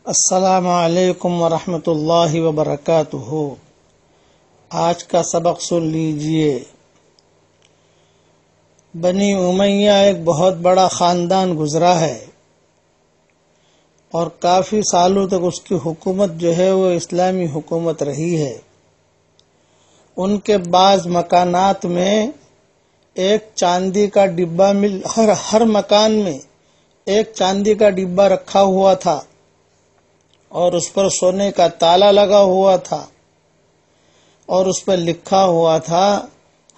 السلام علیکم ورحمۃ اللہ وبرکاتہ۔ آج کا سبق سن لیجئے۔ بنی امیہ ایک بہت بڑا خاندان گزرا ہے اور کافی سالوں تک اس کی حکومت جو ہے وہ اسلامی حکومت رہی ہے۔ ان کے بعض مکانات میں ایک چاندی کا ڈبہ ہر مکان میں ایک چاندی کا ڈبہ رکھا ہوا تھا اور اس پر سونے کا تالا لگا ہوا تھا اور اس پر لکھا ہوا تھا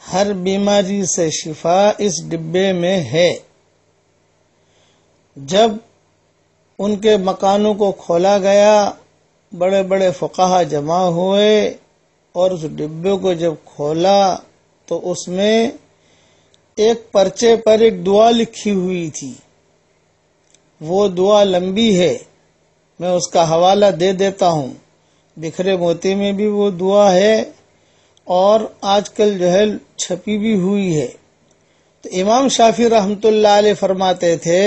ہر بیماری سے شفا اس ڈبے میں ہے۔ جب ان کے مکانوں کو کھولا گیا، بڑے بڑے فقہا جمع ہوئے اور اس ڈبے کو جب کھولا تو اس میں ایک پرچے پر ایک دعا لکھی ہوئی تھی۔ وہ دعا لمبی ہے، میں اس کا حوالہ دے دیتا ہوں۔ بکھرے موتی میں بھی وہ دعا ہے اور آج کل جو ہے چھپی بھی ہوئی ہے۔ تو امام شافعی رحمۃ اللہ علیہ فرماتے تھے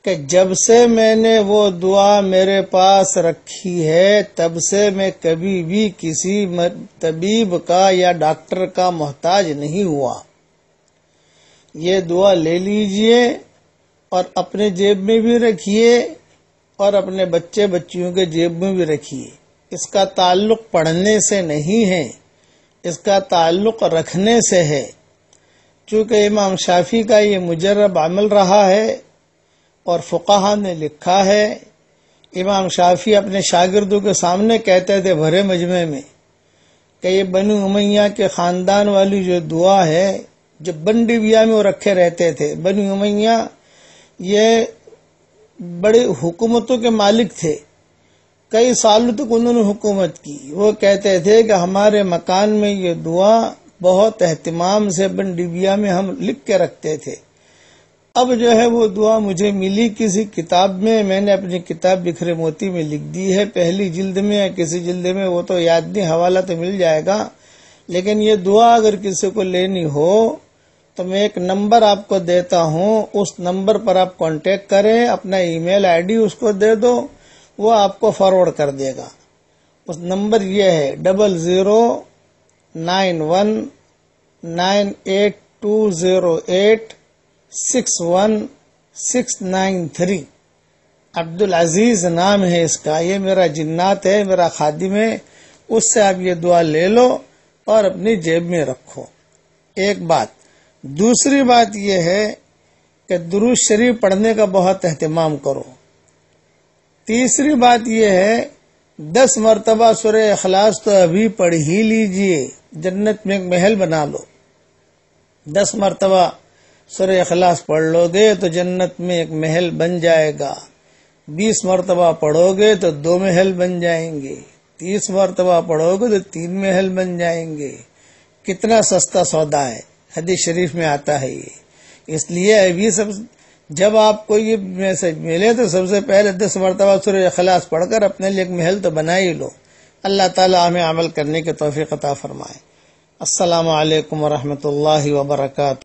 کہ جب سے میں نے وہ دعا میرے پاس رکھی ہے تب سے میں کبھی بھی کسی طبیب کا یا ڈاکٹر کا محتاج نہیں ہوا۔ یہ دعا لے لیجئے اور اپنے جیب میں بھی رکھیے اور اپنے بچے بچیوں کے جیب میں بھی رکھیے۔ اس کا تعلق پڑھنے سے نہیں ہے، اس کا تعلق رکھنے سے ہے۔ چونکہ امام شافعی کا یہ مجرب عمل رہا ہے اور فقہا نے لکھا ہے۔ امام شافعی اپنے شاگردوں کے سامنے کہتے تھے بھرے مجمع میں کہ یہ بنی امیہ کے خاندان والی جو دعا ہے، جو بن ڈبیا میں وہ رکھے رہتے تھے۔ بنی امیہ یہ بڑے حکومتوں کے مالک تھے، کئی سالوں تک انہوں نے حکومت کی۔ وہ کہتے تھے کہ ہمارے مکان میں یہ دعا بہت اہتمام سے بن ڈبیا میں ہم لکھ کے رکھتے تھے۔ اب جو ہے وہ دعا مجھے ملی کسی کتاب میں نے اپنی کتاب بکھرے موتی میں لکھ دی ہے، پہلی جلد میں یا کسی جلد میں، وہ تو یاد نہیں، حوالہ تو مل جائے گا۔ لیکن یہ دعا اگر کسی کو لینی ہو تو میں ایک نمبر آپ کو دیتا ہوں، اس نمبر پر آپ کانٹیکٹ کریں، اپنا ای میل آئی ڈی اس کو دے دو، وہ آپ کو فارورڈ کر دے گا۔ اس نمبر یہ ہے 009192086163۔ عبدالعزیز نام ہے اس کا، یہ میرا جنات ہے، میرا خادم ہے۔ اس سے آپ یہ دعا لے لو اور اپنی جیب میں رکھو۔ ایک بات۔ دوسری بات یہ ہے کہ درود شریف پڑھنے کا بہت اہتمام کرو۔ تیسری بات یہ ہے 10 مرتبہ سورہ اخلاص تو ابھی پڑھ ہی لیجئے، جنت میں ایک محل بنا لو۔ 10 مرتبہ سورہ اخلاص پڑھ لو گے تو جنت میں ایک محل بن جائے گا۔ 20 مرتبہ پڑھو گے تو 2 محل بن جائیں گے۔ 30 مرتبہ پڑھو گے تو 3 محل بن جائیں گے۔ کتنا سستا سودا ہے، حدیث شریف میں آتا ہے یہ۔ اس لیے ابھی جب آپ کو یہ میسج ملے تو سب سے پہلے 10 مرتبہ سورہ اخلاص پڑھ کر اپنے لیے ایک محل تو بنا ہی لو۔ اللہ تعالی ہمیں عمل کرنے کی توفیق عطا فرمائے۔ السلام علیکم ورحمۃ اللہ وبرکاتہ۔